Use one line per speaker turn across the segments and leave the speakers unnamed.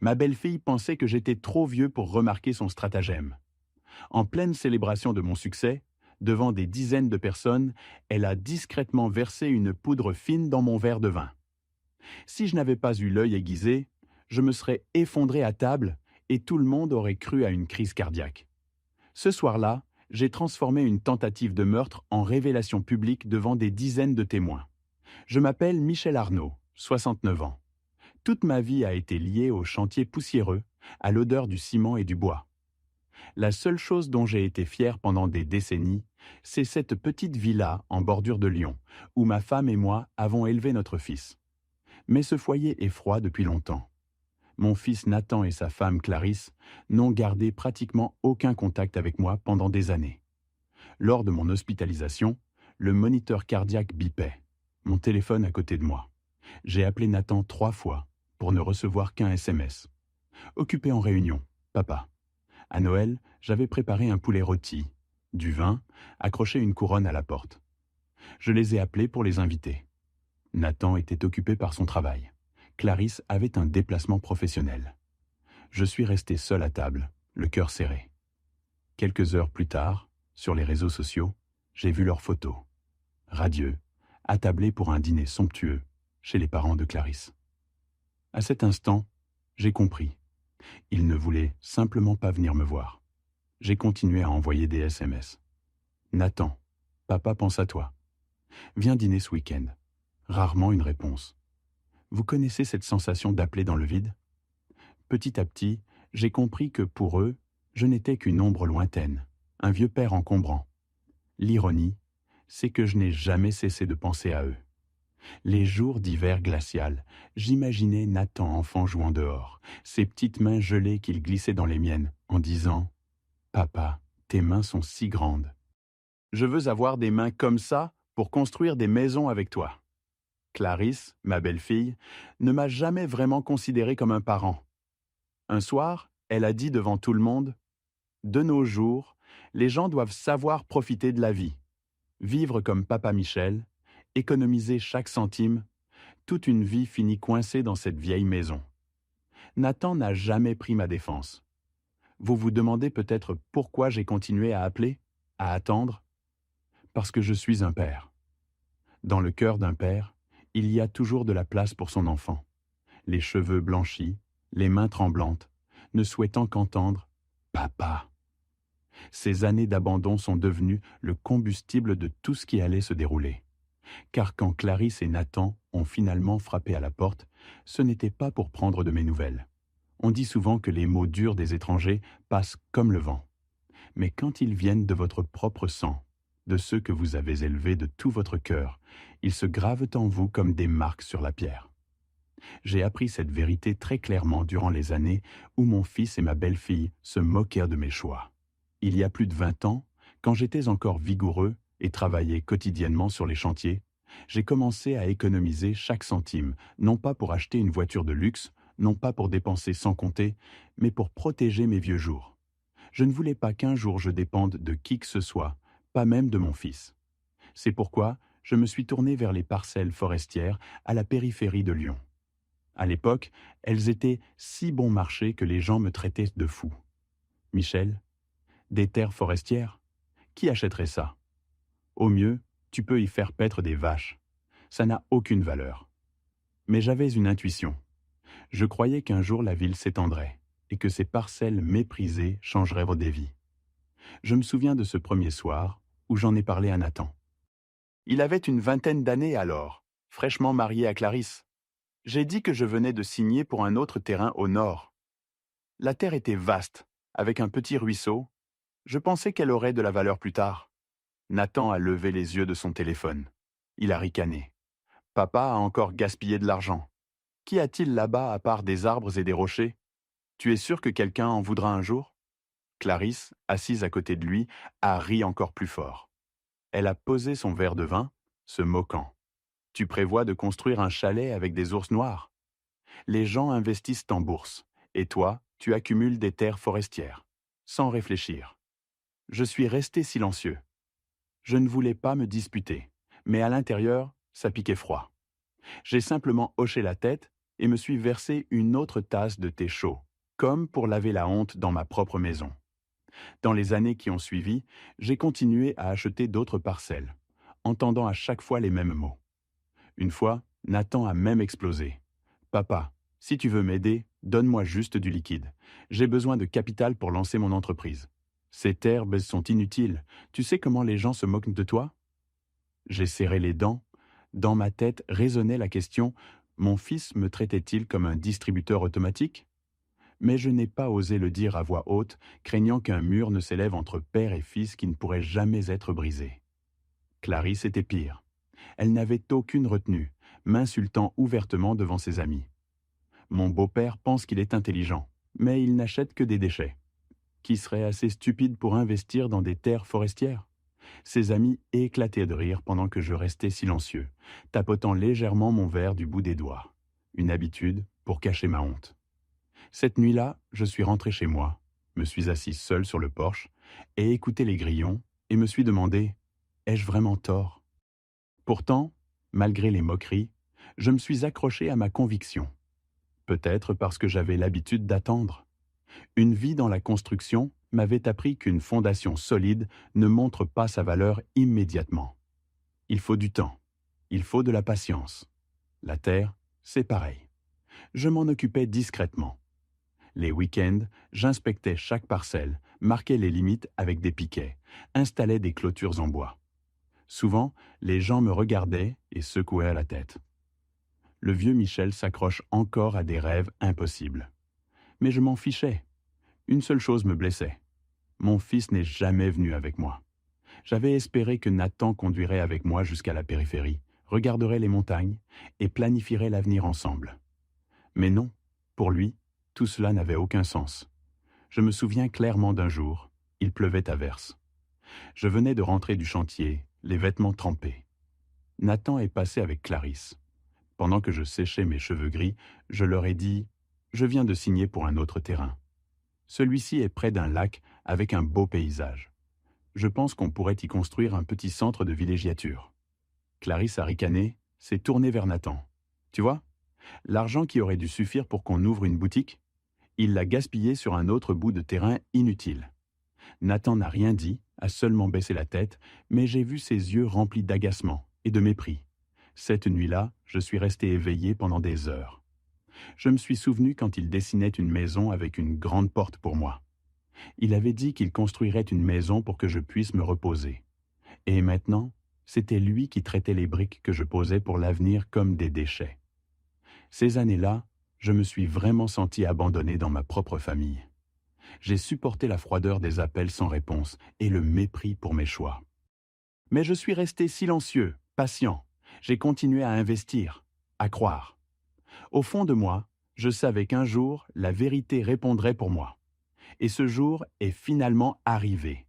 Ma belle-fille pensait que j'étais trop vieux pour remarquer son stratagème. En pleine célébration de mon succès, devant des dizaines de personnes, elle a discrètement versé une poudre fine dans mon verre de vin. Si je n'avais pas eu l'œil aiguisé, je me serais effondré à table et tout le monde aurait cru à une crise cardiaque. Ce soir-là, j'ai transformé une tentative de meurtre en révélation publique devant des dizaines de témoins. Je m'appelle Michel Arnaud, 69 ans. Toute ma vie a été liée au chantier poussiéreux, à l'odeur du ciment et du bois. La seule chose dont j'ai été fier pendant des décennies, c'est cette petite villa en bordure de Lyon, où ma femme et moi avons élevé notre fils. Mais ce foyer est froid depuis longtemps. Mon fils Nathan et sa femme Clarisse n'ont gardé pratiquement aucun contact avec moi pendant des années. Lors de mon hospitalisation, le moniteur cardiaque bipait, mon téléphone à côté de moi. J'ai appelé Nathan 3 fois pour ne recevoir qu'un SMS. Occupé en réunion, papa. À Noël, j'avais préparé un poulet rôti, du vin, accroché une couronne à la porte. Je les ai appelés pour les inviter. Nathan était occupé par son travail. Clarisse avait un déplacement professionnel. Je suis resté seul à table, le cœur serré. Quelques heures plus tard, sur les réseaux sociaux, j'ai vu leurs photos. Radieux, attablés pour un dîner somptueux chez les parents de Clarisse. À cet instant, j'ai compris. Ils ne voulaient simplement pas venir me voir. J'ai continué à envoyer des SMS. Nathan, papa pense à toi. Viens dîner ce week-end. Rarement une réponse. Vous connaissez cette sensation d'appeler dans le vide? Petit à petit, j'ai compris que pour eux, je n'étais qu'une ombre lointaine, un vieux père encombrant. L'ironie, c'est que je n'ai jamais cessé de penser à eux. Les jours d'hiver glacial, j'imaginais Nathan enfant jouant dehors, ses petites mains gelées qu'il glissait dans les miennes, en disant « Papa, tes mains sont si grandes. Je veux avoir des mains comme ça pour construire des maisons avec toi. » Clarisse, ma belle-fille, ne m'a jamais vraiment considéré comme un parent. Un soir, elle a dit devant tout le monde « De nos jours, les gens doivent savoir profiter de la vie, vivre comme papa Michel, économiser chaque centime, toute une vie finit coincée dans cette vieille maison. » Nathan n'a jamais pris ma défense. Vous vous demandez peut-être pourquoi j'ai continué à appeler, à attendre? Parce que je suis un père. Dans le cœur d'un père, il y a toujours de la place pour son enfant. Les cheveux blanchis, les mains tremblantes, ne souhaitant qu'entendre « Papa ». Ces années d'abandon sont devenues le combustible de tout ce qui allait se dérouler. Car quand Clarisse et Nathan ont finalement frappé à la porte, ce n'était pas pour prendre de mes nouvelles. On dit souvent que les mots durs des étrangers passent comme le vent. Mais quand ils viennent de votre propre sang, de ceux que vous avez élevés de tout votre cœur, ils se gravent en vous comme des marques sur la pierre. J'ai appris cette vérité très clairement durant les années où mon fils et ma belle-fille se moquèrent de mes choix. Il y a plus de 20 ans, quand j'étais encore vigoureux et travaillais quotidiennement sur les chantiers, j'ai commencé à économiser chaque centime, non pas pour acheter une voiture de luxe, non pas pour dépenser sans compter, mais pour protéger mes vieux jours. Je ne voulais pas qu'un jour je dépende de qui que ce soit, pas même de mon fils. C'est pourquoi je me suis tourné vers les parcelles forestières à la périphérie de Lyon. À l'époque, elles étaient si bon marché que les gens me traitaient de fou. Michel, des terres forestières? Qui achèterait ça? Au mieux, tu peux y faire paître des vaches. Ça n'a aucune valeur. Mais j'avais une intuition. Je croyais qu'un jour la ville s'étendrait et que ces parcelles méprisées changeraient vos vies. Je me souviens de ce premier soir où j'en ai parlé à Nathan. Il avait une vingtaine d'années alors, fraîchement marié à Clarisse. J'ai dit que je venais de signer pour un autre terrain au nord. La terre était vaste, avec un petit ruisseau. Je pensais qu'elle aurait de la valeur plus tard. Nathan a levé les yeux de son téléphone. Il a ricané. Papa a encore gaspillé de l'argent. Qu'y a-t-il là-bas à part des arbres et des rochers? Tu es sûr que quelqu'un en voudra un jour? Clarisse, assise à côté de lui, a ri encore plus fort. Elle a posé son verre de vin, se moquant. Tu prévois de construire un chalet avec des ours noirs? Les gens investissent en bourse, et toi, tu accumules des terres forestières, sans réfléchir. Je suis resté silencieux. Je ne voulais pas me disputer, mais à l'intérieur, ça piquait froid. J'ai simplement hoché la tête et me suis versé une autre tasse de thé chaud, comme pour laver la honte dans ma propre maison. Dans les années qui ont suivi, j'ai continué à acheter d'autres parcelles, entendant à chaque fois les mêmes mots. Une fois, Nathan a même explosé. Papa, si tu veux m'aider, donne-moi juste du liquide. J'ai besoin de capital pour lancer mon entreprise. Ces terres sont inutiles. Tu sais comment les gens se moquent de toi? J'ai serré les dents. Dans ma tête résonnait la question: mon fils me traitait-il comme un distributeur automatique? Mais je n'ai pas osé le dire à voix haute, craignant qu'un mur ne s'élève entre père et fils qui ne pourrait jamais être brisé. Clarisse était pire. Elle n'avait aucune retenue, m'insultant ouvertement devant ses amis. Mon beau-père pense qu'il est intelligent, mais il n'achète que des déchets. Qui serait assez stupide pour investir dans des terres forestières? Ses amis éclataient de rire pendant que je restais silencieux, tapotant légèrement mon verre du bout des doigts. Une habitude pour cacher ma honte. Cette nuit-là, je suis rentré chez moi, me suis assis seul sur le porche, et écouté les grillons, et me suis demandé: ai-je vraiment tort? Pourtant, malgré les moqueries, je me suis accroché à ma conviction. Peut-être parce que j'avais l'habitude d'attendre. Une vie dans la construction m'avait appris qu'une fondation solide ne montre pas sa valeur immédiatement. Il faut du temps. Il faut de la patience. La terre, c'est pareil. Je m'en occupais discrètement. Les week-ends, j'inspectais chaque parcelle, marquais les limites avec des piquets, installais des clôtures en bois. Souvent, les gens me regardaient et secouaient la tête. Le vieux Michel s'accroche encore à des rêves impossibles. Mais je m'en fichais. Une seule chose me blessait. Mon fils n'est jamais venu avec moi. J'avais espéré que Nathan conduirait avec moi jusqu'à la périphérie, regarderait les montagnes et planifierait l'avenir ensemble. Mais non, pour lui, tout cela n'avait aucun sens. Je me souviens clairement d'un jour, il pleuvait à verse. Je venais de rentrer du chantier, les vêtements trempés. Nathan est passé avec Clarisse. Pendant que je séchais mes cheveux gris, je leur ai dit: « Je viens de signer pour un autre terrain. Celui-ci est près d'un lac avec un beau paysage. Je pense qu'on pourrait y construire un petit centre de villégiature. » Clarisse a ricané, s'est tournée vers Nathan. « Tu vois, l'argent qui aurait dû suffire pour qu'on ouvre une boutique, il l'a gaspillé sur un autre bout de terrain inutile. » Nathan n'a rien dit, a seulement baissé la tête, mais j'ai vu ses yeux remplis d'agacement et de mépris. Cette nuit-là, je suis resté éveillé pendant des heures. Je me suis souvenu quand il dessinait une maison avec une grande porte pour moi. Il avait dit qu'il construirait une maison pour que je puisse me reposer. Et maintenant, c'était lui qui traitait les briques que je posais pour l'avenir comme des déchets. Ces années-là, je me suis vraiment senti abandonné dans ma propre famille. J'ai supporté la froideur des appels sans réponse et le mépris pour mes choix. Mais je suis resté silencieux, patient. J'ai continué à investir, à croire. Au fond de moi, je savais qu'un jour, la vérité répondrait pour moi. Et ce jour est finalement arrivé.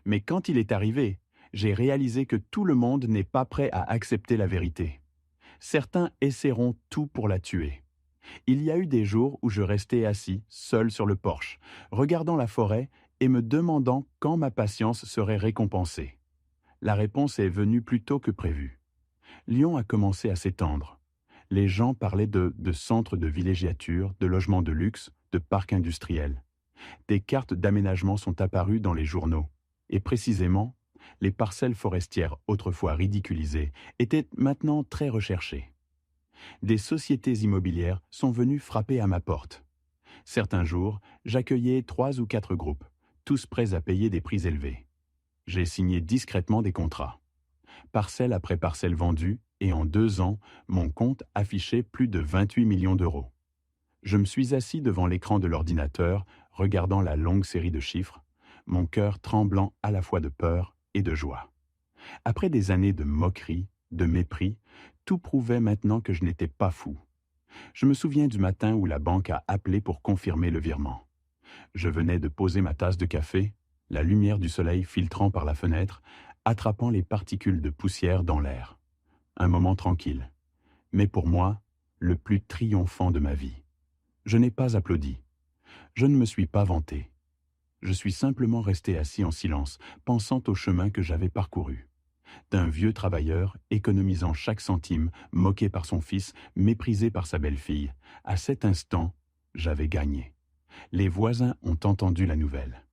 Mais quand il est arrivé, j'ai réalisé que tout le monde n'est pas prêt à accepter la vérité. Certains essaieront tout pour la tuer. Il y a eu des jours où je restais assis, seul sur le porche, regardant la forêt et me demandant quand ma patience serait récompensée. La réponse est venue plus tôt que prévu. Lyon a commencé à s'étendre. Les gens parlaient de centres de villégiature, de logements de luxe, de parcs industriels. Des cartes d'aménagement sont apparues dans les journaux. Et précisément, les parcelles forestières autrefois ridiculisées étaient maintenant très recherchées. Des sociétés immobilières sont venues frapper à ma porte. Certains jours, j'accueillais 3 ou 4 groupes, tous prêts à payer des prix élevés. J'ai signé discrètement des contrats. Parcelle après parcelle vendue, et en 2 ans, mon compte affichait plus de 28 millions d'euros. Je me suis assis devant l'écran de l'ordinateur, regardant la longue série de chiffres, mon cœur tremblant à la fois de peur et de joie. Après des années de moquerie, de mépris, tout prouvait maintenant que je n'étais pas fou. Je me souviens du matin où la banque a appelé pour confirmer le virement. Je venais de poser ma tasse de café, la lumière du soleil filtrant par la fenêtre, attrapant les particules de poussière dans l'air. Un moment tranquille, mais pour moi, le plus triomphant de ma vie. Je n'ai pas applaudi. Je ne me suis pas vanté. Je suis simplement resté assis en silence, pensant au chemin que j'avais parcouru. d'un vieux travailleur économisant chaque centime, moqué par son fils, méprisé par sa belle-fille. À cet instant, j'avais gagné. Les voisins ont entendu la nouvelle.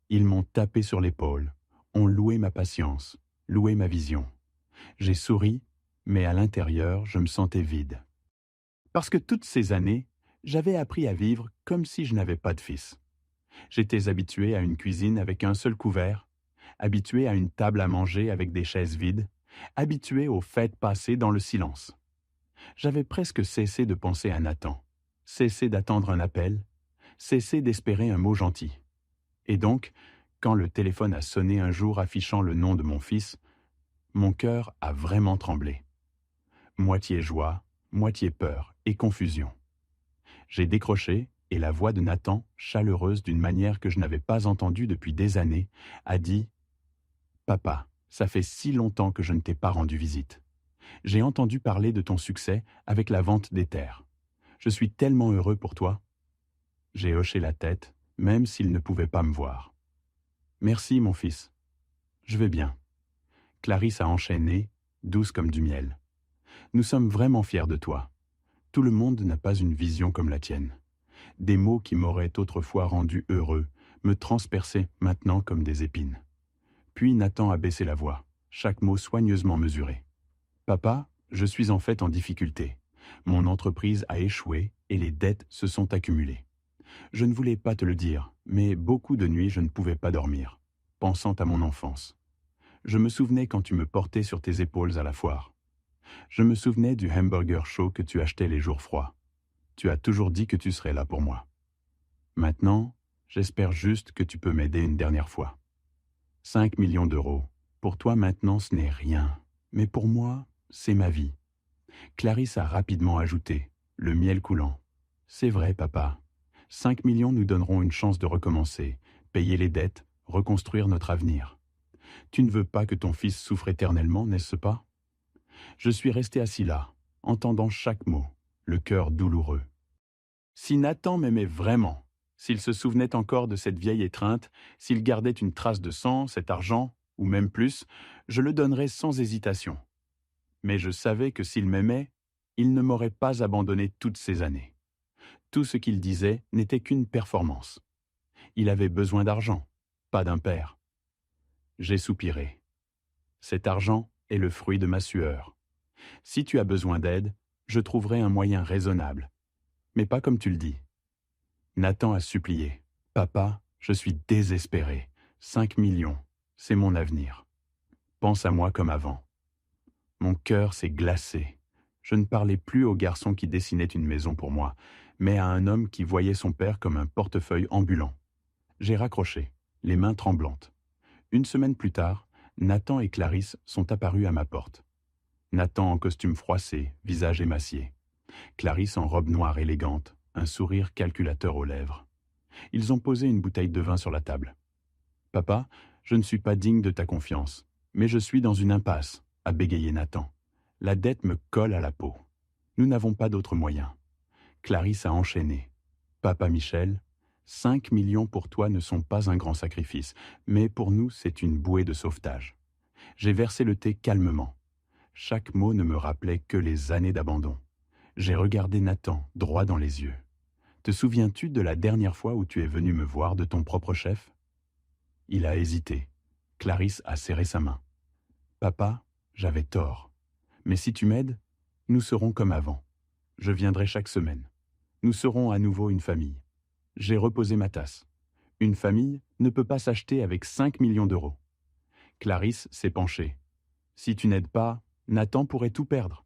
Ils m'ont tapé sur l'épaule, ont loué ma patience, loué ma vision. J'ai souri, mais à l'intérieur, je me sentais vide. Parce que toutes ces années, j'avais appris à vivre comme si je n'avais pas de fils. J'étais habitué à une cuisine avec un seul couvert, habitué à une table à manger avec des chaises vides, habitué aux fêtes passées dans le silence. J'avais presque cessé de penser à Nathan, cessé d'attendre un appel, cessé d'espérer un mot gentil. Et donc, quand le téléphone a sonné un jour affichant le nom de mon fils, mon cœur a vraiment tremblé. Moitié joie, moitié peur et confusion. J'ai décroché et la voix de Nathan, chaleureuse d'une manière que je n'avais pas entendue depuis des années, a dit « Papa, ça fait si longtemps que je ne t'ai pas rendu visite. J'ai entendu parler de ton succès avec la vente des terres. Je suis tellement heureux pour toi. » J'ai hoché la tête, même s'il ne pouvait pas me voir. « Merci, mon fils. Je vais bien. » Clarisse a enchaîné, douce comme du miel. « Nous sommes vraiment fiers de toi. Tout le monde n'a pas une vision comme la tienne. Des mots qui m'auraient autrefois rendu heureux me transperçaient maintenant comme des épines. » Puis Nathan a baissé la voix, chaque mot soigneusement mesuré. « Papa, je suis en fait en difficulté. Mon entreprise a échoué et les dettes se sont accumulées. Je ne voulais pas te le dire, mais beaucoup de nuits je ne pouvais pas dormir, pensant à mon enfance. Je me souvenais quand tu me portais sur tes épaules à la foire. Je me souvenais du hamburger chaud que tu achetais les jours froids. Tu as toujours dit que tu serais là pour moi. Maintenant, j'espère juste que tu peux m'aider une dernière fois. 5 millions d'euros. Pour toi maintenant ce n'est rien, mais pour moi, c'est ma vie. » Clarisse a rapidement ajouté, le miel coulant. « C'est vrai, papa. 5 millions nous donneront une chance de recommencer, payer les dettes, reconstruire notre avenir. Tu ne veux pas que ton fils souffre éternellement, n'est-ce pas ?» Je suis resté assis là, entendant chaque mot, le cœur douloureux. Si Nathan m'aimait vraiment, s'il se souvenait encore de cette vieille étreinte, s'il gardait une trace de sang, cet argent, ou même plus, je le donnerais sans hésitation. Mais je savais que s'il m'aimait, il ne m'aurait pas abandonné toutes ces années. Tout ce qu'il disait n'était qu'une performance. Il avait besoin d'argent, pas d'un père. J'ai soupiré. Cet argent est le fruit de ma sueur. Si tu as besoin d'aide, je trouverai un moyen raisonnable. Mais pas comme tu le dis. Nathan a supplié. « Papa, je suis désespéré. 5 millions, c'est mon avenir. Pense à moi comme avant. » Mon cœur s'est glacé. Je ne parlais plus au garçon qui dessinait une maison pour moi, mais à un homme qui voyait son père comme un portefeuille ambulant. J'ai raccroché, les mains tremblantes. Une semaine plus tard, Nathan et Clarisse sont apparus à ma porte. Nathan en costume froissé, visage émacié. Clarisse en robe noire élégante, un sourire calculateur aux lèvres. Ils ont posé une bouteille de vin sur la table. « Papa, je ne suis pas digne de ta confiance, mais je suis dans une impasse, » a bégayé Nathan. « La dette me colle à la peau. Nous n'avons pas d'autre moyen. » Clarisse a enchaîné. « Papa Michel, 5 millions pour toi ne sont pas un grand sacrifice, mais pour nous c'est une bouée de sauvetage. » J'ai versé le thé calmement. Chaque mot ne me rappelait que les années d'abandon. J'ai regardé Nathan droit dans les yeux. « Te souviens-tu de la dernière fois où tu es venu me voir de ton propre chef ?» Il a hésité. Clarisse a serré sa main. « Papa, j'avais tort. Mais si tu m'aides, nous serons comme avant. Je viendrai chaque semaine. Nous serons à nouveau une famille. » J'ai reposé ma tasse. Une famille ne peut pas s'acheter avec 5 millions d'euros. Clarisse s'est penchée. « Si tu n'aides pas, Nathan pourrait tout perdre.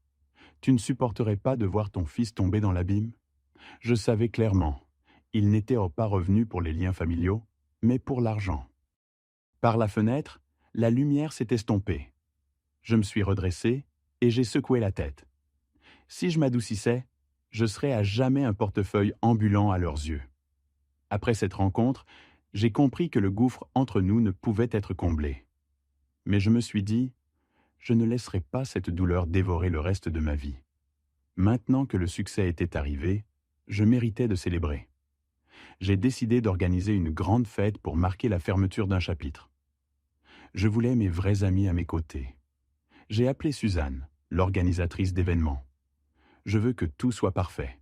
Tu ne supporterais pas de voir ton fils tomber dans l'abîme ?» Je savais clairement, il n'était pas revenu pour les liens familiaux, mais pour l'argent. Par la fenêtre, la lumière s'est estompée. Je me suis redressé et j'ai secoué la tête. Si je m'adoucissais, je serais à jamais un portefeuille ambulant à leurs yeux. Après cette rencontre, j'ai compris que le gouffre entre nous ne pouvait être comblé. Mais je me suis dit, je ne laisserai pas cette douleur dévorer le reste de ma vie. Maintenant que le succès était arrivé, je méritais de célébrer. J'ai décidé d'organiser une grande fête pour marquer la fermeture d'un chapitre. Je voulais mes vrais amis à mes côtés. J'ai appelé Suzanne, l'organisatrice d'événements. Je veux que tout soit parfait.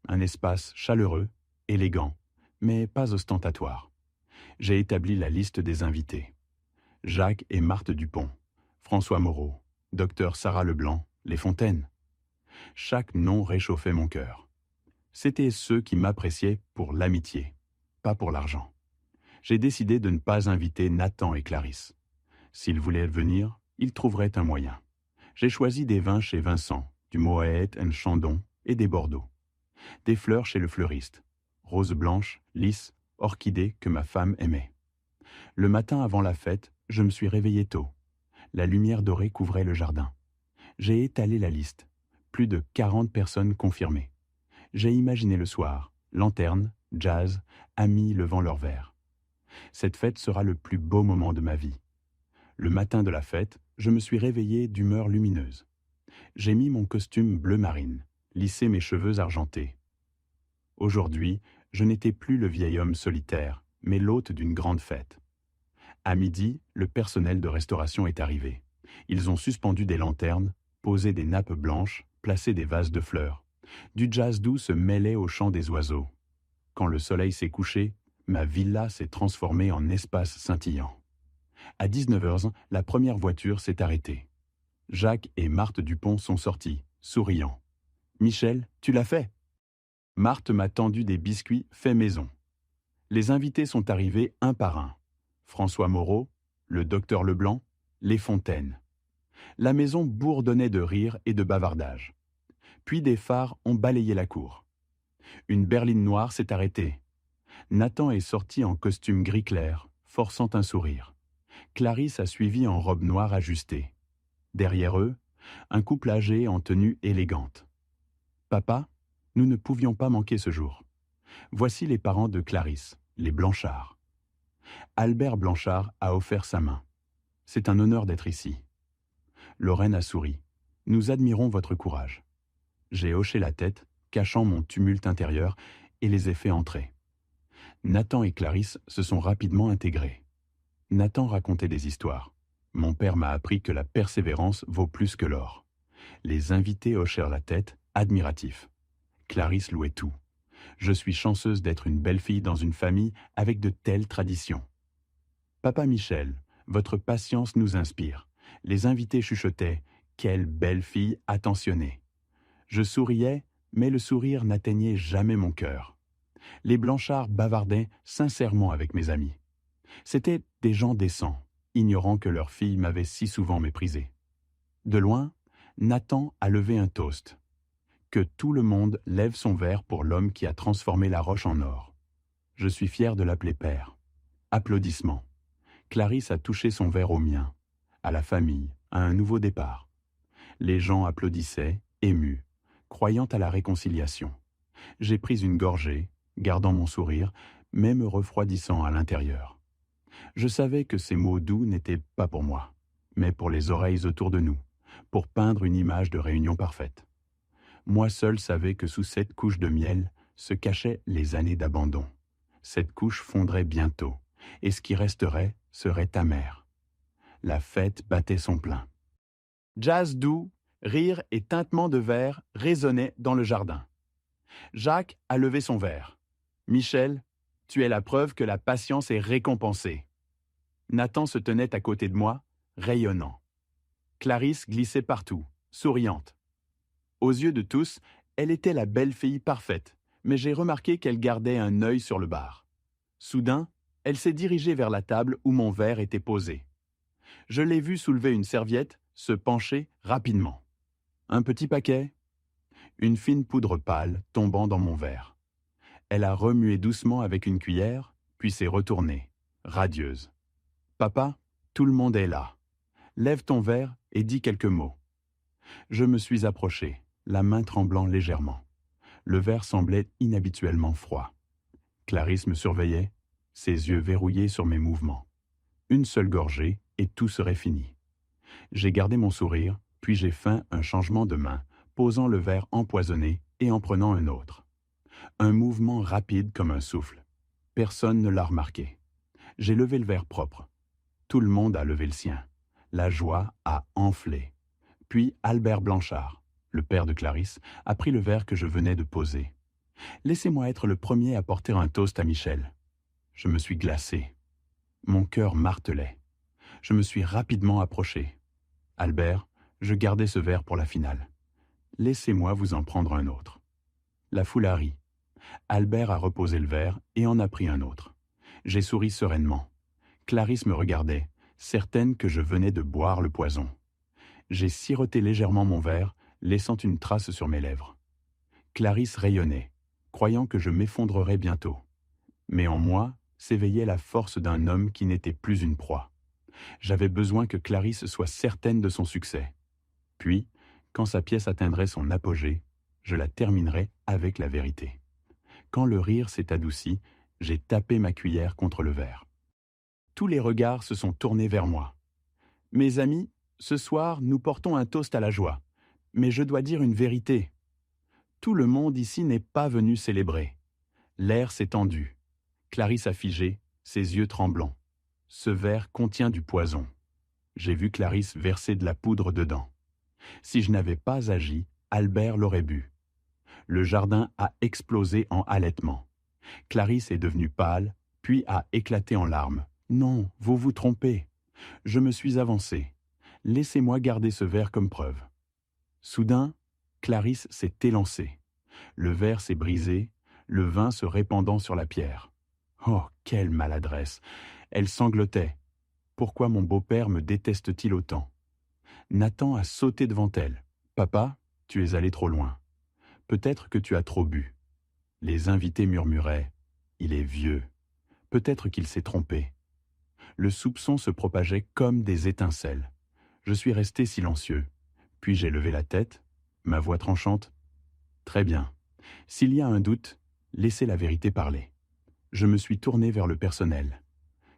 Un espace chaleureux, élégant, mais pas ostentatoire. J'ai établi la liste des invités. Jacques et Marthe Dupont, François Moreau, Dr Sarah Leblanc, Les Fontaines. Chaque nom réchauffait mon cœur. C'étaient ceux qui m'appréciaient pour l'amitié, pas pour l'argent. J'ai décidé de ne pas inviter Nathan et Clarisse. S'ils voulaient venir, ils trouveraient un moyen. J'ai choisi des vins chez Vincent, du Moët and Chandon et des Bordeaux. Des fleurs chez le fleuriste, roses blanches, lisses, orchidées que ma femme aimait. Le matin avant la fête, je me suis réveillé tôt. La lumière dorée couvrait le jardin. J'ai étalé la liste. Plus de 40 personnes confirmées. J'ai imaginé le soir, lanterne, jazz, amis levant leurs verres. Cette fête sera le plus beau moment de ma vie. Le matin de la fête, je me suis réveillé d'humeur lumineuse. J'ai mis mon costume bleu marine, lissé mes cheveux argentés. Aujourd'hui, je n'étais plus le vieil homme solitaire, mais l'hôte d'une grande fête. À midi, le personnel de restauration est arrivé. Ils ont suspendu des lanternes, posé des nappes blanches, placé des vases de fleurs. Du jazz doux se mêlait au chant des oiseaux. Quand le soleil s'est couché, ma villa s'est transformée en espace scintillant. À 19h, la première voiture s'est arrêtée. Jacques et Marthe Dupont sont sortis, souriants. « Michel, tu l'as fait ?» Marthe m'a tendu des biscuits faits maison. Les invités sont arrivés un par un. François Moreau, le docteur Leblanc, Les Fontaines. La maison bourdonnait de rires et de bavardages. Puis des phares ont balayé la cour. Une berline noire s'est arrêtée. Nathan est sorti en costume gris clair, forçant un sourire. Clarisse a suivi en robe noire ajustée. Derrière eux, un couple âgé en tenue élégante. « Papa, nous ne pouvions pas manquer ce jour. Voici les parents de Clarisse, les Blanchard. » Albert Blanchard a offert sa main. « C'est un honneur d'être ici. » Lorraine a souri. « Nous admirons votre courage. » J'ai hoché la tête, cachant mon tumulte intérieur, et les ai fait entrer. Nathan et Clarisse se sont rapidement intégrés. Nathan racontait des histoires. Mon père m'a appris que la persévérance vaut plus que l'or. Les invités hochèrent la tête, admiratifs. Clarisse louait tout. Je suis chanceuse d'être une belle-fille dans une famille avec de telles traditions. Papa Michel, votre patience nous inspire. Les invités chuchotaient « Quelle belle fille attentionnée !» Je souriais, mais le sourire n'atteignait jamais mon cœur. Les Blanchard bavardaient sincèrement avec mes amis. C'étaient des gens décents, ignorant que leur fille m'avait si souvent méprisé. De loin, Nathan a levé un toast. Que tout le monde lève son verre pour l'homme qui a transformé la roche en or. Je suis fier de l'appeler père. Applaudissements. Clarisse a touché son verre au mien, à la famille, à un nouveau départ. Les gens applaudissaient, émus, croyant à la réconciliation. J'ai pris une gorgée, gardant mon sourire, mais me refroidissant à l'intérieur. Je savais que ces mots doux n'étaient pas pour moi, mais pour les oreilles autour de nous, pour peindre une image de réunion parfaite. Moi seul savais que sous cette couche de miel se cachaient les années d'abandon. Cette couche fondrait bientôt, et ce qui resterait serait amer. La fête battait son plein. Jazz doux, rire et tintement de verre résonnaient dans le jardin. Jacques a levé son verre. « Michel, tu es la preuve que la patience est récompensée. » Nathan se tenait à côté de moi, rayonnant. Clarisse glissait partout, souriante. Aux yeux de tous, elle était la belle fille parfaite, mais j'ai remarqué qu'elle gardait un œil sur le bar. Soudain, elle s'est dirigée vers la table où mon verre était posé. Je l'ai vue soulever une serviette, se pencher rapidement. Un petit paquet, une fine poudre pâle tombant dans mon verre. Elle a remué doucement avec une cuillère, puis s'est retournée, radieuse. « Papa, tout le monde est là. Lève ton verre et dis quelques mots. » Je me suis approché, la main tremblant légèrement. Le verre semblait inhabituellement froid. Clarisse me surveillait, ses yeux verrouillés sur mes mouvements. Une seule gorgée et tout serait fini. J'ai gardé mon sourire, puis j'ai feint un changement de main, posant le verre empoisonné et en prenant un autre. Un mouvement rapide comme un souffle. Personne ne l'a remarqué. J'ai levé le verre propre. Tout le monde a levé le sien. La joie a enflé. Puis Albert Blanchard, le père de Clarisse, a pris le verre que je venais de poser. Laissez-moi être le premier à porter un toast à Michel. Je me suis glacé. Mon cœur martelait. Je me suis rapidement approché. Albert, je gardais ce verre pour la finale. Laissez-moi vous en prendre un autre. La foule a ri. Albert a reposé le verre et en a pris un autre. J'ai souri sereinement. Clarisse me regardait, certaine que je venais de boire le poison. J'ai siroté légèrement mon verre, laissant une trace sur mes lèvres. Clarisse rayonnait, croyant que je m'effondrerais bientôt. Mais en moi s'éveillait la force d'un homme qui n'était plus une proie. J'avais besoin que Clarisse soit certaine de son succès. Puis, quand sa pièce atteindrait son apogée, je la terminerais avec la vérité. Quand le rire s'est adouci, j'ai tapé ma cuillère contre le verre. Tous les regards se sont tournés vers moi. Mes amis, ce soir, nous portons un toast à la joie. Mais je dois dire une vérité. Tout le monde ici n'est pas venu célébrer. L'air s'est tendu. Clarisse a figé, ses yeux tremblants. Ce verre contient du poison. J'ai vu Clarisse verser de la poudre dedans. Si je n'avais pas agi, Albert l'aurait bu. Le jardin a explosé en halètements. Clarisse est devenue pâle, puis a éclaté en larmes. Non, vous vous trompez. Je me suis avancé. Laissez-moi garder ce verre comme preuve. Soudain, Clarisse s'est élancée. Le verre s'est brisé, le vin se répandant sur la pierre. Oh, quelle maladresse! Elle sanglotait. Pourquoi mon beau-père me déteste-t-il autant? Nathan a sauté devant elle. Papa, tu es allé trop loin. Peut-être que tu as trop bu. Les invités murmuraient. Il est vieux. Peut-être qu'il s'est trompé. Le soupçon se propageait comme des étincelles. Je suis resté silencieux. Puis j'ai levé la tête, ma voix tranchante. Très bien. S'il y a un doute, laissez la vérité parler. Je me suis tourné vers le personnel.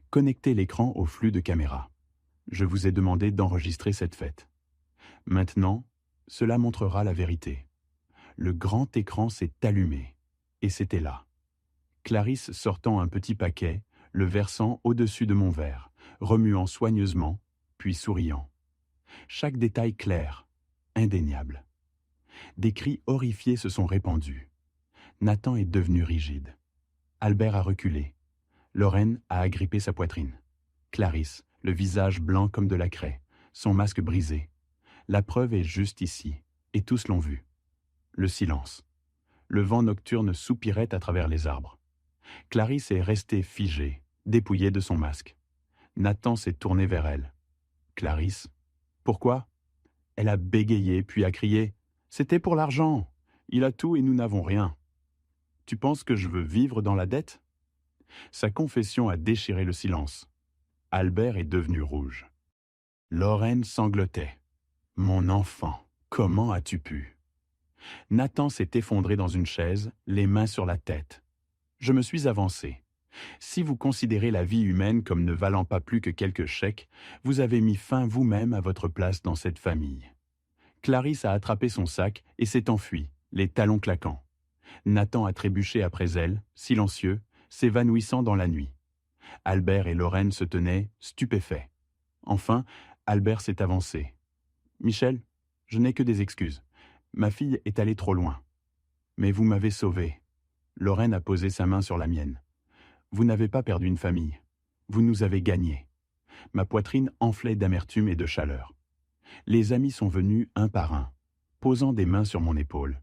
Connectez l'écran au flux de caméra. Je vous ai demandé d'enregistrer cette fête. Maintenant, cela montrera la vérité. Le grand écran s'est allumé, et c'était là. Clarisse sortant un petit paquet, le versant au-dessus de mon verre, remuant soigneusement, puis souriant. Chaque détail clair, indéniable. Des cris horrifiés se sont répandus. Nathan est devenu rigide. Albert a reculé. Lorraine a agrippé sa poitrine. Clarisse, le visage blanc comme de la craie, son masque brisé. La preuve est juste ici, et tous l'ont vu. Le silence. Le vent nocturne soupirait à travers les arbres. Clarisse est restée figée, dépouillée de son masque. Nathan s'est tourné vers elle. Clarisse, pourquoi? Elle a bégayé puis a crié « C'était pour l'argent. Il a tout et nous n'avons rien. Tu penses que je veux vivre dans la dette ?» Sa confession a déchiré le silence. Albert est devenu rouge. Lorraine sanglotait. « Mon enfant, comment as-tu pu ?» Nathan s'est effondré dans une chaise, les mains sur la tête. Je me suis avancé. Si vous considérez la vie humaine comme ne valant pas plus que quelques chèques, vous avez mis fin vous-même à votre place dans cette famille. Clarisse a attrapé son sac et s'est enfuie, les talons claquants. Nathan a trébuché après elle, silencieux, s'évanouissant dans la nuit. Albert et Lorraine se tenaient, stupéfaits. Enfin, Albert s'est avancé. « Michel, je n'ai que des excuses. Ma fille est allée trop loin. Mais vous m'avez sauvé. » Lorraine a posé sa main sur la mienne. « Vous n'avez pas perdu une famille. Vous nous avez gagnés. » Ma poitrine enflait d'amertume et de chaleur. Les amis sont venus un par un, posant des mains sur mon épaule.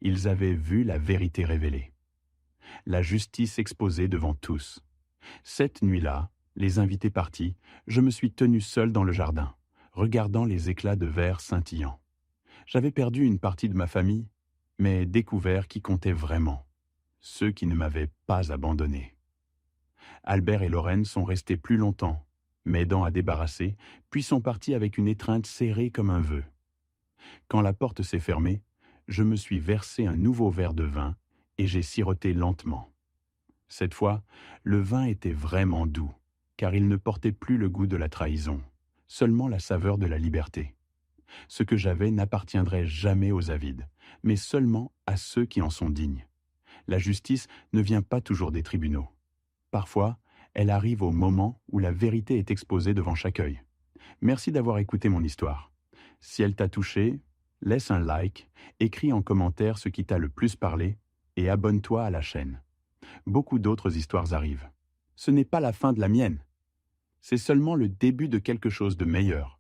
Ils avaient vu la vérité révélée. La justice exposée devant tous. Cette nuit-là, les invités partis, je me suis tenu seul dans le jardin, regardant les éclats de verre scintillants. J'avais perdu une partie de ma famille, mais découvert qui comptait vraiment, ceux qui ne m'avaient pas abandonné. Albert et Lorraine sont restés plus longtemps, m'aidant à débarrasser, puis sont partis avec une étreinte serrée comme un vœu. Quand la porte s'est fermée, je me suis versé un nouveau verre de vin et j'ai siroté lentement. Cette fois, le vin était vraiment doux, car il ne portait plus le goût de la trahison, seulement la saveur de la liberté. Ce que j'avais n'appartiendrait jamais aux avides, mais seulement à ceux qui en sont dignes. La justice ne vient pas toujours des tribunaux. Parfois, elle arrive au moment où la vérité est exposée devant chaque œil. Merci d'avoir écouté mon histoire. Si elle t'a touché, laisse un like, écris en commentaire ce qui t'a le plus parlé et abonne-toi à la chaîne. Beaucoup d'autres histoires arrivent. Ce n'est pas la fin de la mienne, c'est seulement le début de quelque chose de meilleur.